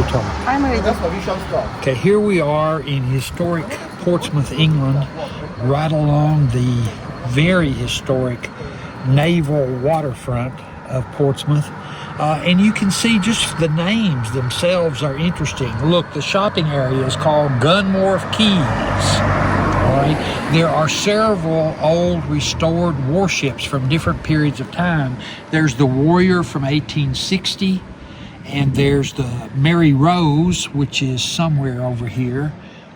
to talk? I'm ready. Okay, here we are in historic Portsmouth, England, right along the very historic naval waterfront of Portsmouth. And you can see just the names themselves are interesting. Look, the shopping area is called Gunwharf Quays. All right. There are several old restored warships from different periods of time. There's the Warrior from 1860, and there's the Mary Rose, which is somewhere over here.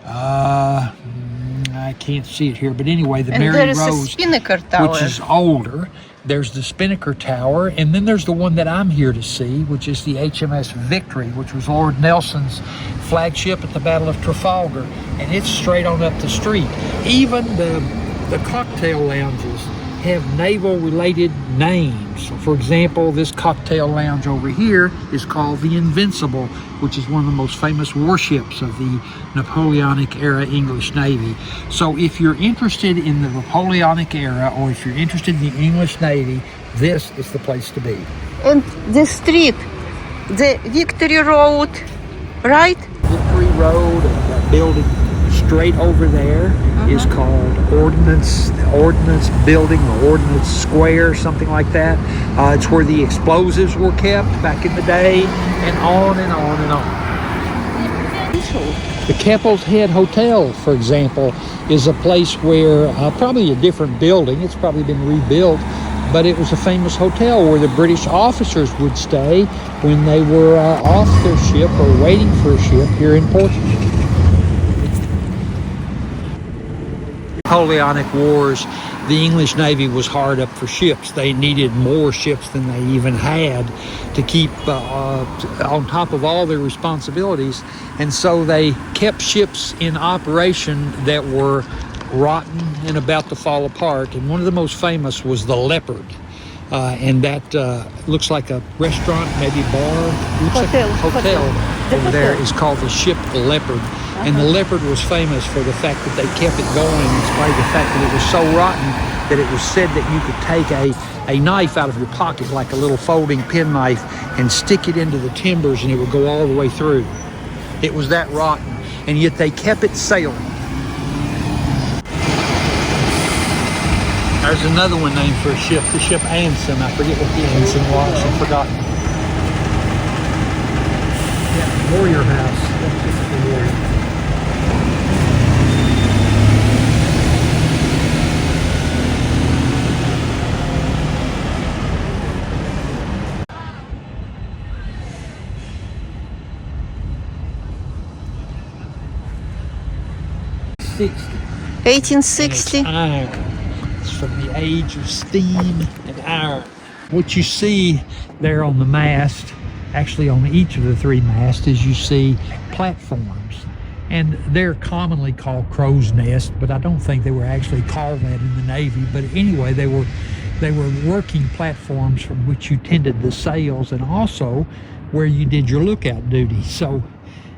I can't see it here, but anyway, the Mary Rose, which is older. There's the Spinnaker Tower, and then there's the one that I'm here to see, which is the HMS Victory, which was Lord Nelson's flagship at the Battle of Trafalgar, and it's straight on up the street. Even the cocktail lounges have naval-related names. So, for example, this cocktail lounge over here is called the Invincible, which is one of the most famous warships of the Napoleonic-era English Navy. So if you're interested in the Napoleonic era, or if you're interested in the English Navy, this is the place to be. And the street, the Victory Road, right? Victory Road, and that building straight over there is called Ordnance Building or Ordnance Square, something like that. It's where the explosives were kept back in the day, and on and on and on. The Keppel's Head Hotel, for example, is a place where probably a different building. It's probably been rebuilt, but it was a famous hotel where the British officers would stay when they were off their ship or waiting for a ship here in Portsmouth. Napoleonic Wars, the English Navy was hard up for ships. They needed more ships than they even had to keep on top of all their responsibilities. And so they kept ships in operation that were rotten and about to fall apart. And one of the most famous was the Leopard. And that looks like a restaurant, maybe bar. Hotel over there is called the Ship Leopard. And the Leopard was famous for the fact that they kept it going in spite of the fact that it was so rotten that it was said that you could take a knife out of your pocket, like a little folding penknife, and stick it into the timbers and it would go all the way through. It was that rotten, and yet they kept it sailing. There's another one named for a ship, the ship Anson. I forget what the Anson was, I've forgotten. Yeah, Warrior House. This is the Warrior. $1860. 1860. It's from the age of steam and iron. What you see there on the mast, actually on each of the three masts, is you see platforms. And they're commonly called crow's nests, but I don't think they were actually called that in the Navy. But anyway, they were working platforms from which you tended the sails, and also where you did your lookout duty. So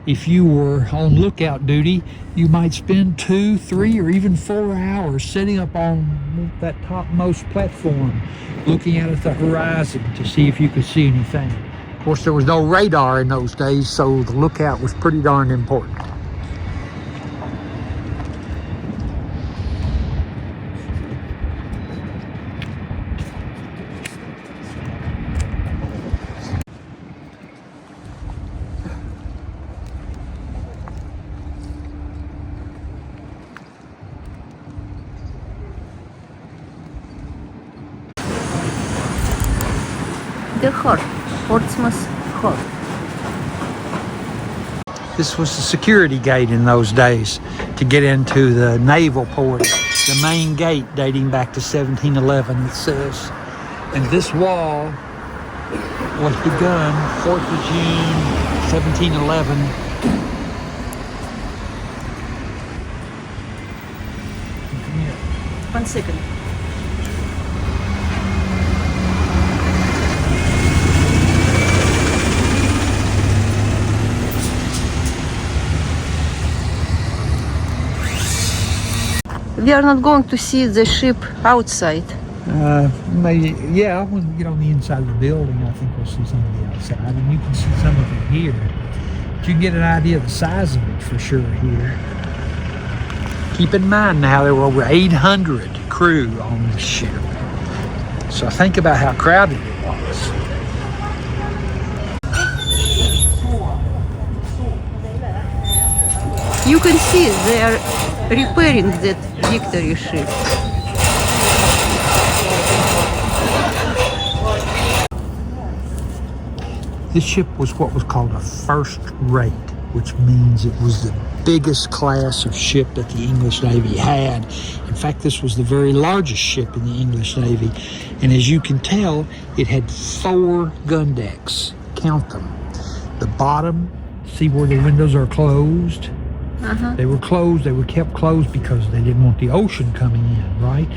if you were on lookout duty, you might spend 2, 3, or even 4 hours sitting up on that topmost platform, looking out at the horizon to see if you could see anything. Of course, there was no radar in those days, so the lookout was pretty darn important. The harbor, Portsmouth Harbor. This was the security gate in those days to get into the naval port. The main gate dating back to 1711, it says. And this wall was begun 4th of June, 1711. One second. We are not going to see the ship outside. Maybe, yeah, when we get on the inside of the building, I think we'll see some of the outside. And you can see some of it here. you can get an idea of the size of it for sure here. Keep in mind now there were over 800 crew on the ship. So think about how crowded it was. You can see they are repairing that Victory ship. This ship was what was called a first rate, which means it was the biggest class of ship that the English Navy had. In fact, this was the very largest ship in the English Navy. And as you can tell, it had 4 gun decks. Count them. The bottom, see where the windows are closed? They were closed. They were kept closed because they didn't want the ocean coming in, right?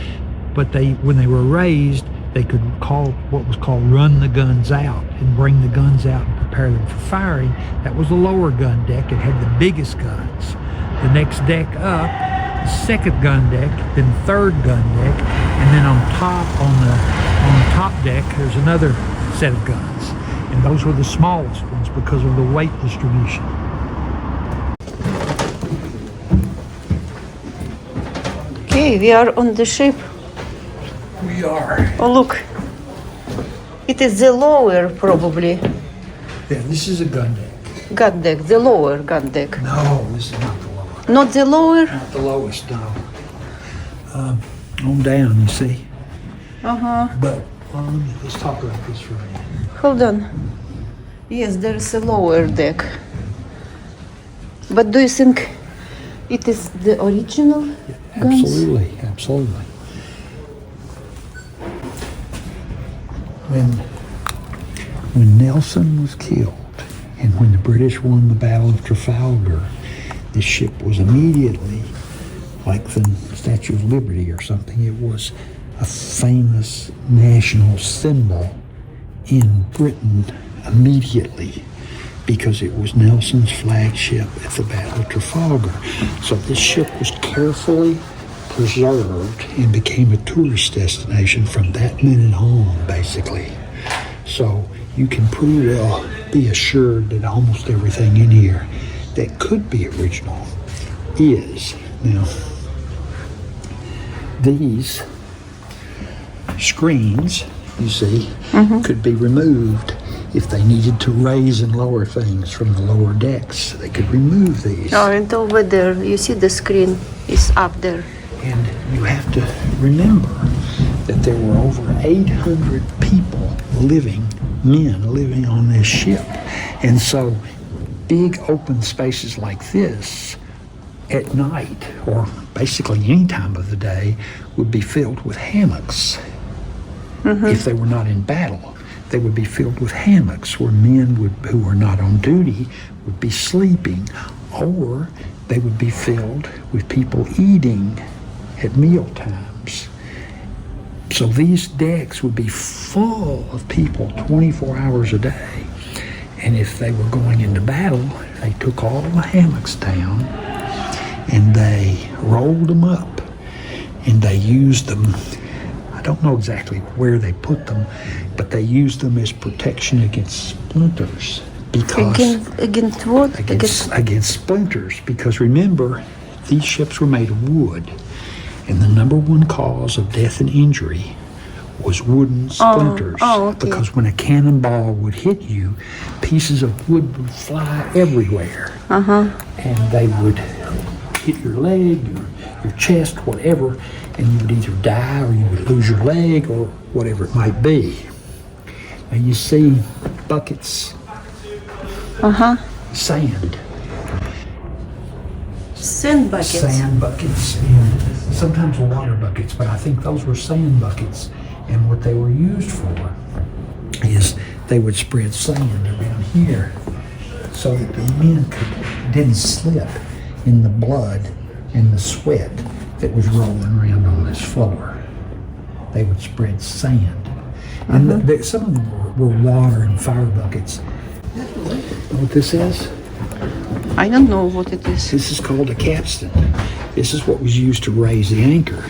But when they were raised, they could call what was called run the guns out and bring the guns out and prepare them for firing. That was the lower gun deck. It had the biggest guns. The next deck up, the second gun deck, then third gun deck, and then on the top deck, there's another set of guns. And those were the smallest ones because of the weight distribution. Okay, we are on the ship. We are. Oh, look. It is the lower, probably, Yeah, this is a gun deck. gun deck, the lower gun deck. No, this is not the lower. Not the lower? Not the lowest, no. On down, you see. But let's talk about this for a minute. Hold on. Yes, there is a lower deck. But do you think it is the original guns? Absolutely, absolutely. When Nelson was killed and when the British won the Battle of Trafalgar, this ship was immediately, like the Statue of Liberty or something, it was a famous national symbol in Britain immediately because it was Nelson's flagship at the Battle of Trafalgar. So this ship was carefully preserved and became a tourist destination from that minute on, basically. So you can pretty well be assured that almost everything in here that could be original is. Now, these screens, you see, could be removed if they needed to raise and lower things from the lower decks. They could remove these. Oh, and over there, you see the screen is up there. And you have to remember that there were over 800 people men living on this ship. And so big open spaces like this at night, or basically any time of the day, would be filled with hammocks. If they were not in battle, they would be filled with hammocks where men who were not on duty would be sleeping, or they would be filled with people eating at meal times. So these decks would be full of people 24 hours a day. And if they were going into battle, they took all the hammocks down and they rolled them up and they used them. I don't know exactly where they put them, but they used them as protection against splinters. Because Against what? Against splinters. Because remember, these ships were made of wood. And the number one cause of death and injury was wooden splinters. Okay. Because when a cannonball would hit you, pieces of wood would fly everywhere. And they would hit your leg, your chest, whatever, and you would either die or you would lose your leg or whatever it might be. Now you see buckets, sand. Sand buckets. Sand buckets and sometimes water buckets, but I think those were sand buckets. And what they were used for is they would spread sand around here so that the men didn't slip in the blood and the sweat that was rolling around on this floor. They would spread sand. And some of them were water and fire buckets. You know what this is? I don't know what it is. This is called a capstan. This is what was used to raise the anchor.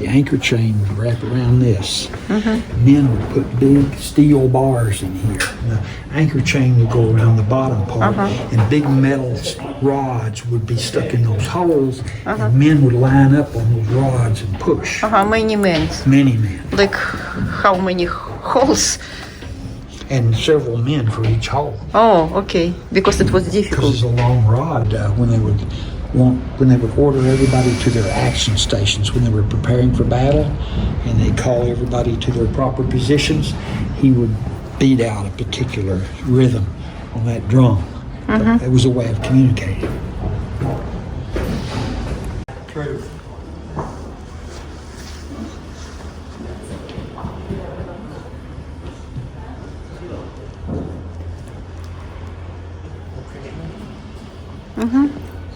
The anchor chain would wrap around this. Men would put big steel bars in here. The anchor chain would go around the bottom part, and big metal rods would be stuck in those holes, and men would line up on those rods and push. Many men. Many men. Like how many holes? And several men for each hole. Oh, okay. Because it was Because difficult. it's a long rod. When they would order everybody to their action stations, when they were preparing for battle, and they'd call everybody to their proper positions, he would beat out a particular rhythm on that drum. It was a way of communicating. Truth.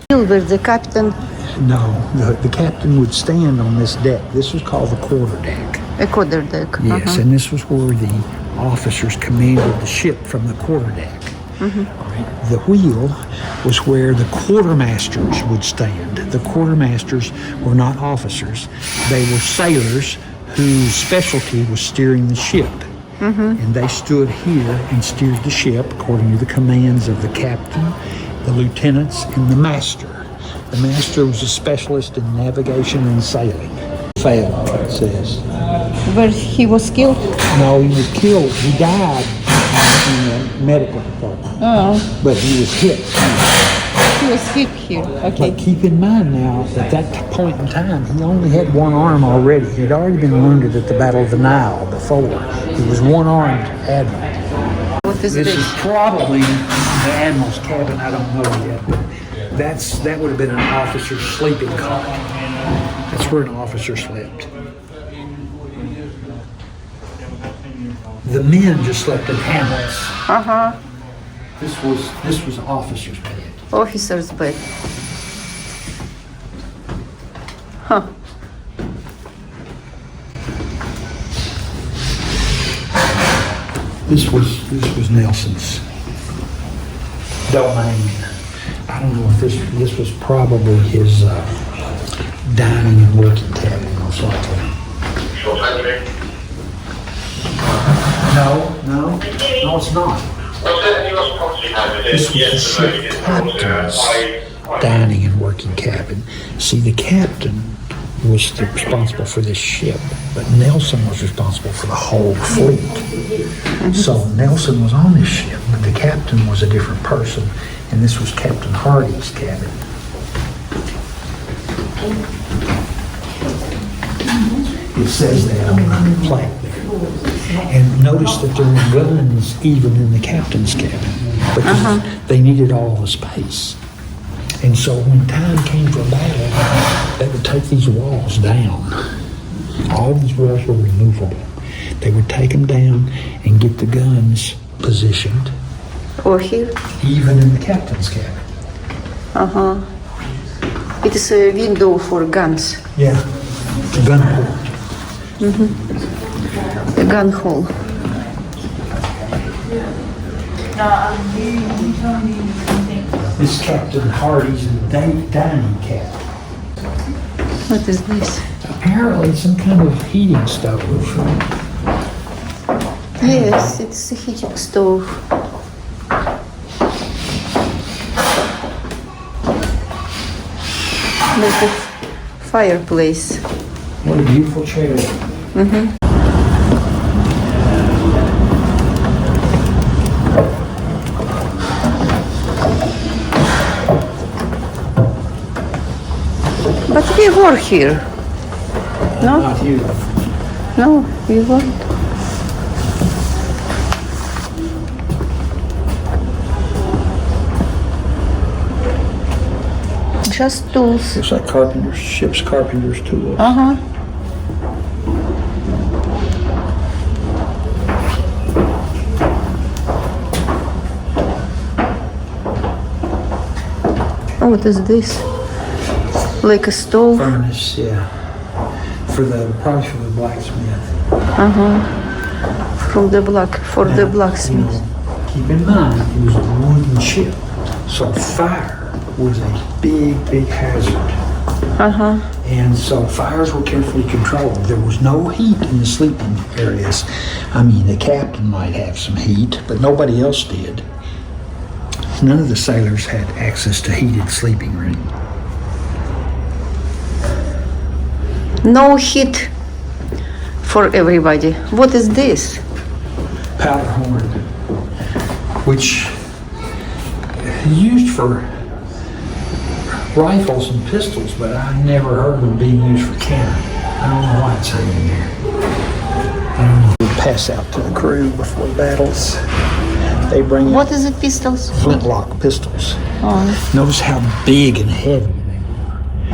Where the captain, No, the captain would stand on this deck. This was called the quarter deck. a quarter deck. Yes, and this was where the officers commanded the ship from the quarter deck. All right. The wheel was where the quartermasters would stand. The quartermasters were not officers. They were sailors whose specialty was steering the ship. And they stood here and steered the ship according to the commands of the captain, the lieutenants, and the master. The master was a specialist in navigation and sailing. Failed, it says. Where he was killed? No, he was killed. He died in the medical department. Oh, But he was hit. he was hit here. Okay. But keep in mind now, at that point in time, he only had one arm already. He'd already been wounded at the Battle of the Nile before. He was one-armed admiral. What is This this? is probably the admiral's cabin. I don't know yet, but that would have been an officer's sleeping cot. That's where an officer slept. The men just slept in hammocks. This was officer's bed. Officer's bed. Huh. This was Nelson's domain. I don't know if this was probably his dining and working cabin, most likely. No, it's not. This was the ship captain's dining and working cabin. See, the captain was responsible for this ship, but Nelson was responsible for the whole fleet. So Nelson was on this ship, but the captain was a different person, and this was Captain Hardy's cabin. It says that on the plaque there. And notice that there were guns even in the captain's cabin because they needed all the space. And so when time came for battle, they would take these walls down. All these walls were removable. They would take them down and get the guns positioned, Or here? even in the captain's cabin. It is a window for guns. Yeah, gun port. A gun hole. This Captain Hardy's dining cabin. What is this? Apparently some kind of heating stove. Yes, it's a heating stove. Like a fireplace. What a beautiful chair. But we were here. No? Not you. No, we weren't. Just tools. Looks like carpenters, ship's carpenters tools. Oh, what is this? Like a stove? Furnace, yeah. Probably for the blacksmith. For the blacksmith. Keep in mind, it was a wooden ship, so fire was a big hazard. And so fires were carefully controlled. There was no heat in the sleeping areas. I mean, the captain might have some heat, but nobody else did. None of the sailors had access to heated sleeping room. No heat for everybody. What is this? Powder horn, which is used for rifles and pistols, but I never heard of them being used for cannon. I don't know why it's hanging there. I don't know. We pass out to the crew before battles. They bring What in is it, pistols? flintlock pistols. Oh. Notice how big and heavy they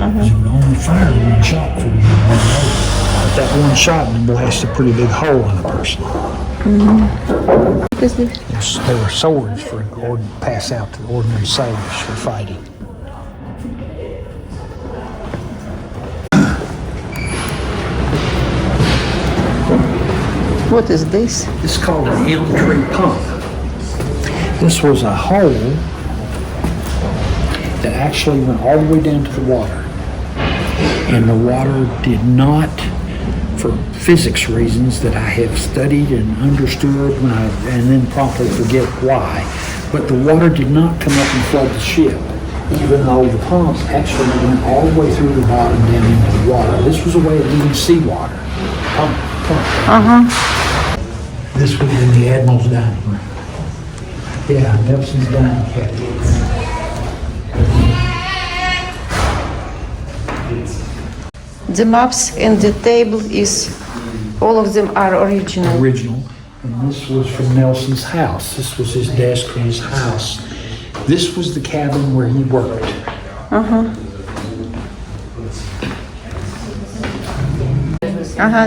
were. You would only fire one shot for you. But that one shot would blast a pretty big hole in a person. What is this? They were swords for pass out to ordinary sailors for fighting. What is this? This is called an elm tree pump. This was a hole that actually went all the way down to the water. And the water did not, for physics reasons that I have studied and understood and then promptly forget why, but the water did not come up and flood the ship, even though the pump actually went all the way through the bottom down into the water. This was a way of getting seawater. Pump. This would have been the Admiral's dining room. Yeah, Nelson's dining cabin. The maps and the table is, all of them are original. And this was from Nelson's house. This was his desk from his house. This was the cabin where he worked.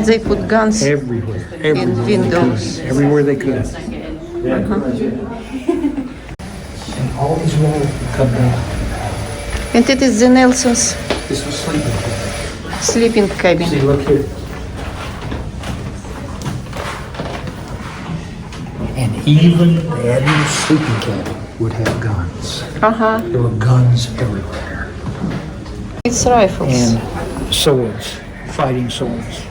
They put guns Everywhere. in windows. Everywhere they could. And all these walls would come down. And it is the Nelson's This was sleeping. sleeping cabin. See, look here. And even the Admiral's sleeping cabin would have guns. There were guns everywhere. It's rifles. And swords, fighting swords.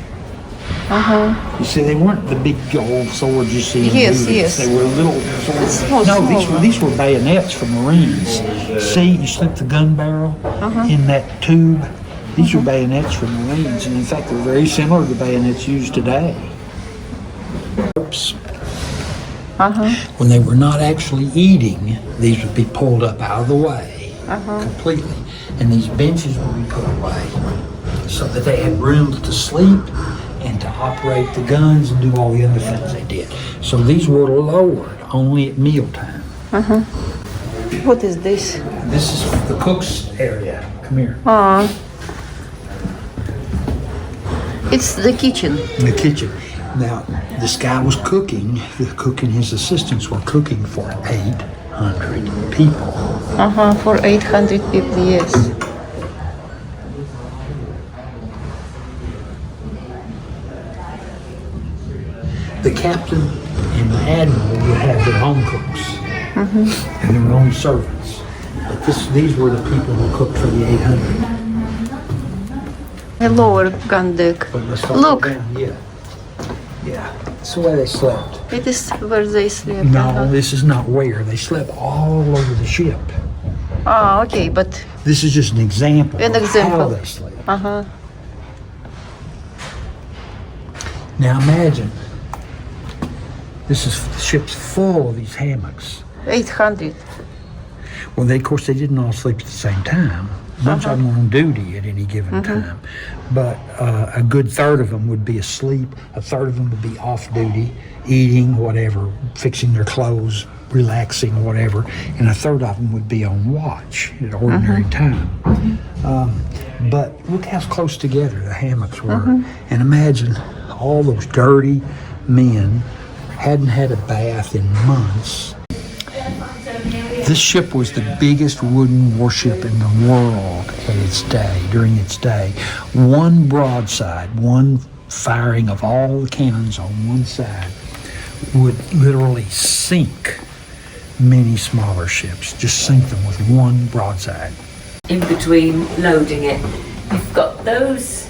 You see, they weren't the big old swords you see in Yes, movies. yes. They were little swords. Small, No, small these were bayonets from Marines. See, you slip the gun barrel in that tube. These were bayonets from Marines, and in fact, they're very similar to bayonets used today. Oops. When they were not actually eating, these would be pulled up out of the way completely, and these benches would be put away so that they had room to sleep and to operate the guns and do all the other things they did. So these were lowered only at mealtime. What is this? This is the cook's area. Come here. It's the kitchen. In the kitchen. Now, this guy was cooking. The cook and his assistants were cooking for 800 people. For 800 people, yes. The captain and the admiral would have their own cooks and their own servants. But these were the people who cooked for the 800. A lower gun deck. But let's talk Look, about them. Yeah. It's the way they slept. it is where they sleep. No, this is not where. They slept all over the ship. Okay, but This is just an example An of example. how they slept. Now imagine, this is the ship's full of these hammocks. 800. Well, of course, they didn't all sleep at the same time. A bunch of them were on duty at any given time. But a good third of them would be asleep. A third of them would be off duty, eating, whatever, fixing their clothes, relaxing, whatever. And a third of them would be on watch at ordinary time. But look how close together the hammocks were. And imagine all those dirty men hadn't had a bath in months. This ship was the biggest wooden warship in the world at its day, during its day. One broadside, one firing of all the cannons on one side would literally sink many smaller ships, just sink them with one broadside. In between loading it, you've got those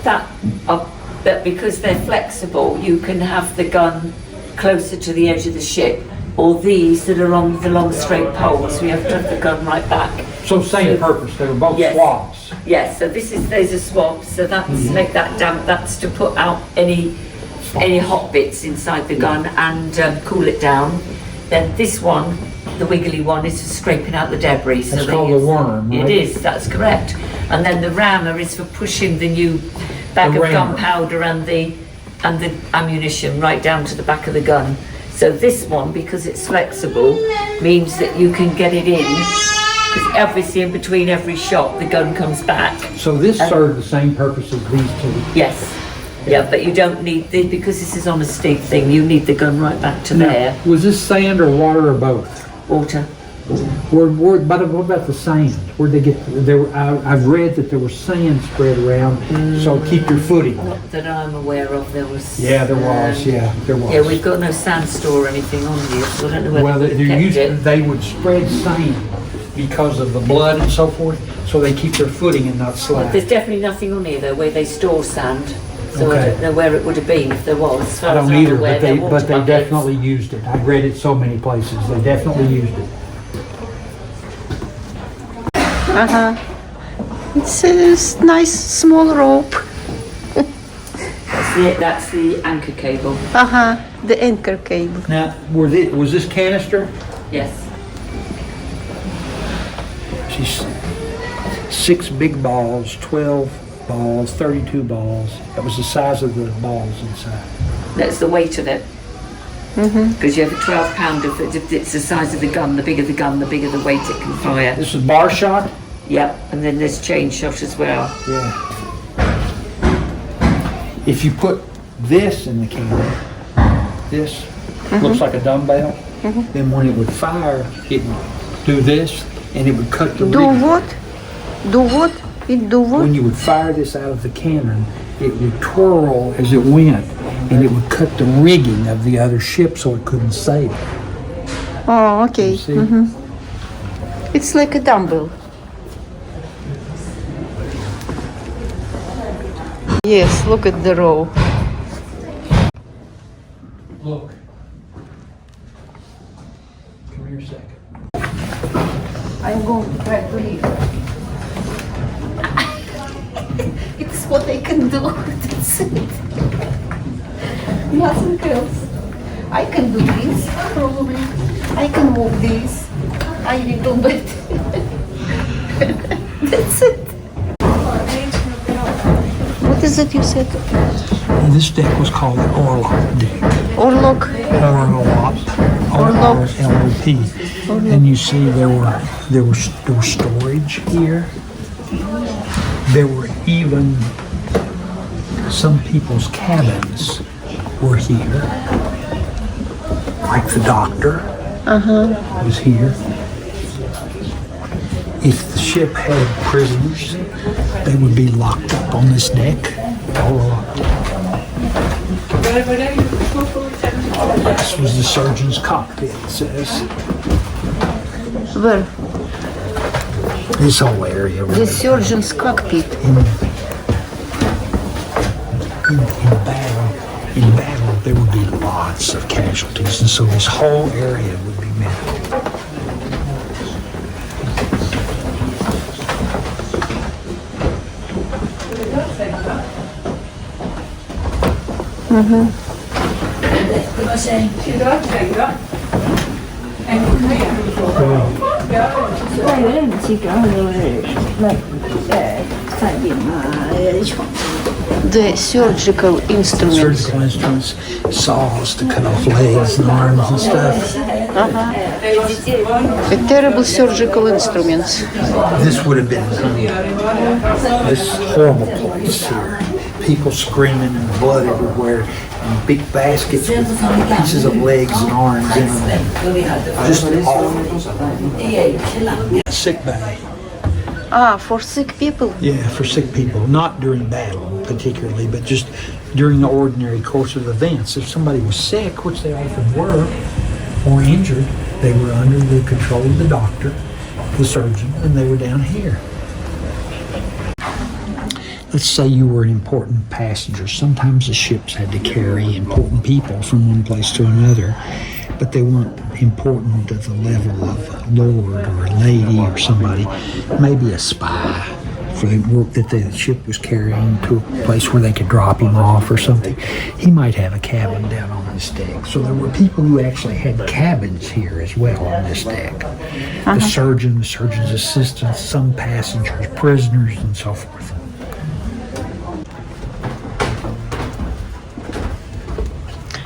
that are, that because they're flexible, you can have the gun closer to the edge of the ship, or these that are on the long straight poles, so you have to have the gun right back. So same purpose, they were both Yes. swabs. Yes, so these are swabs, so that's make that damp, that's to put out any hot bits inside the gun and cool it down. Then this one, the wiggly one, is for scraping out the debris. That's called a worm, right? It is, that's correct. And then the rammer is for pushing the new bag The of rammer. gunpowder and the ammunition right down to the back of the gun. So this one, because it's flexible, means that you can get it in, because obviously in between every shot the gun comes back. So this served the same purpose as these two. Yes. Yeah, but you don't need the, because this is on a stick thing, you need the gun right back to there. Was this sand or water or both? Water. But what about the sand? Where'd they get? I've read that there was sand spread around, so keep your footing. Not that I'm aware of, there was. Yeah, there was. Yeah, there was. Yeah, we've got no sand store or anything on here, so I don't know whether Well, they've kept it. they would spread sand because of the blood and so forth, so they keep their footing and not slide. There's definitely nothing on here though where they store sand, so I Okay. don't know where it would have been if there was. As far I as don't I'm either, aware, but they're they water buckets. definitely used it. I've read it so many places. They definitely used it. It's a nice small rope. That's the anchor cable. The anchor cable. Now, was this canister? Yes. She's 6 big balls, 12 balls, 32 balls. That was the size of the balls inside. That's the weight of it. Because you have a 12 pounder, if it's the size of the gun, the bigger the weight it can fire. This is bar shot? Yep, and then there's chain shot as well. Yeah. If you put this in the camera, this looks like a dumbbell, then when it would fire, it would do this and it would cut the Do rigging. what? Do what? It do what? When you would fire this out of the cannon, it would twirl as it went and it would cut the rigging of the other ship so it couldn't sail. Oh, okay. You see? It's like a dumbbell. Yes, look at the row. Look. Come here a second. I'm going to try to leave. It's what I can do. That's it. Nothing else. I can do this, probably. I can move this a little bit. That's it. What is it you said? This deck was called the Orlop deck. Orlok. Orlop. O-R-L-O-P. And you see there was storage here. There were even some people's cabins were here. Like the doctor was here. If the ship had prisoners, they would be locked up on this deck. All locked up. This was the surgeon's cockpit, it says. Where? This whole area. The surgeon's cockpit. In battle, there would be lots of casualties, and so this whole area would be medical. The surgical instruments. Surgical instruments, saws to cut off legs and arms and stuff. A terrible surgical instruments. This would have been this horrible place here. People screaming and blood everywhere, and big baskets with pieces of legs and arms in them. Just awful. Sick bay. For sick people. Yeah, for sick people, not during battle particularly, but just during the ordinary course of events. If somebody was sick, which they often were, or injured, they were under the control of the doctor, the surgeon, and they were down here. let's say you were an important passenger. Sometimes the ships had to carry important people from one place to another, but they weren't important at the level of a lord or a lady or somebody. Maybe a spy for the work that the ship was carrying to a place where they could drop him off or something. He might have a cabin down on this deck. So there were people who actually had cabins here as well on this deck. The surgeon, the surgeon's assistant, some passengers, prisoners, and so forth.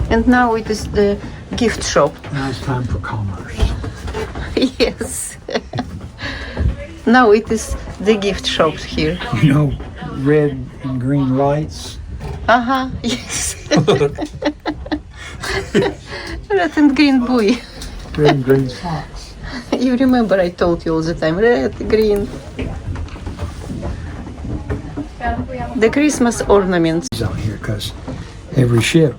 And now it is the gift shop. Now it's time for commerce. Yes. Now it is the gift shop here. You know, red and green lights. Yes. Red and green buoy. Red and green socks. You remember I told you all the time, red, green. The Christmas ornaments. On here because every ship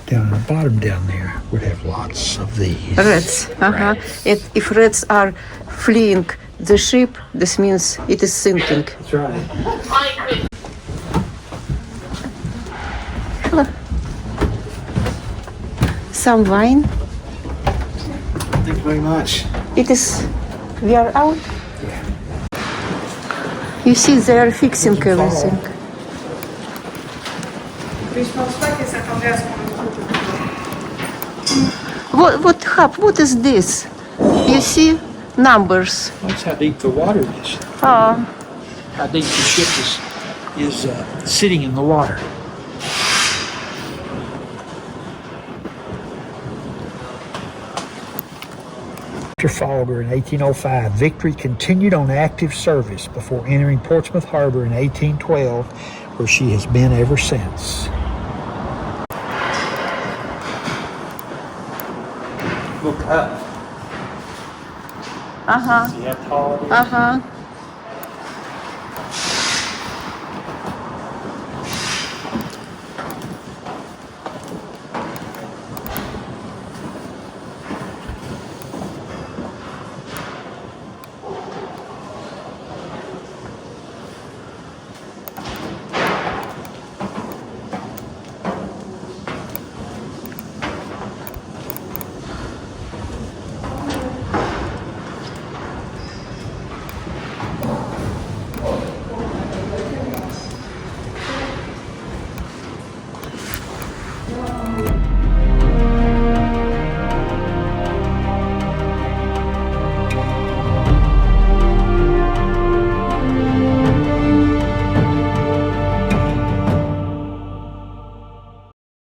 down at the bottom down there would have lots of these. Reds. Rats. And if reds are fleeing the ship, this means it is sinking. That's right. Hello. Some wine. Thank you very much. It is. We are out. You see, they are fixing everything. What is this? You see numbers. That's how deep the water is. Ah, How deep the ship is sitting in the water. After Trafalgar in 1805, Victory continued on active service before entering Portsmouth Harbor in 1812, where she has been ever since. Look up. uh-huh, See how tall it is? uh-huh.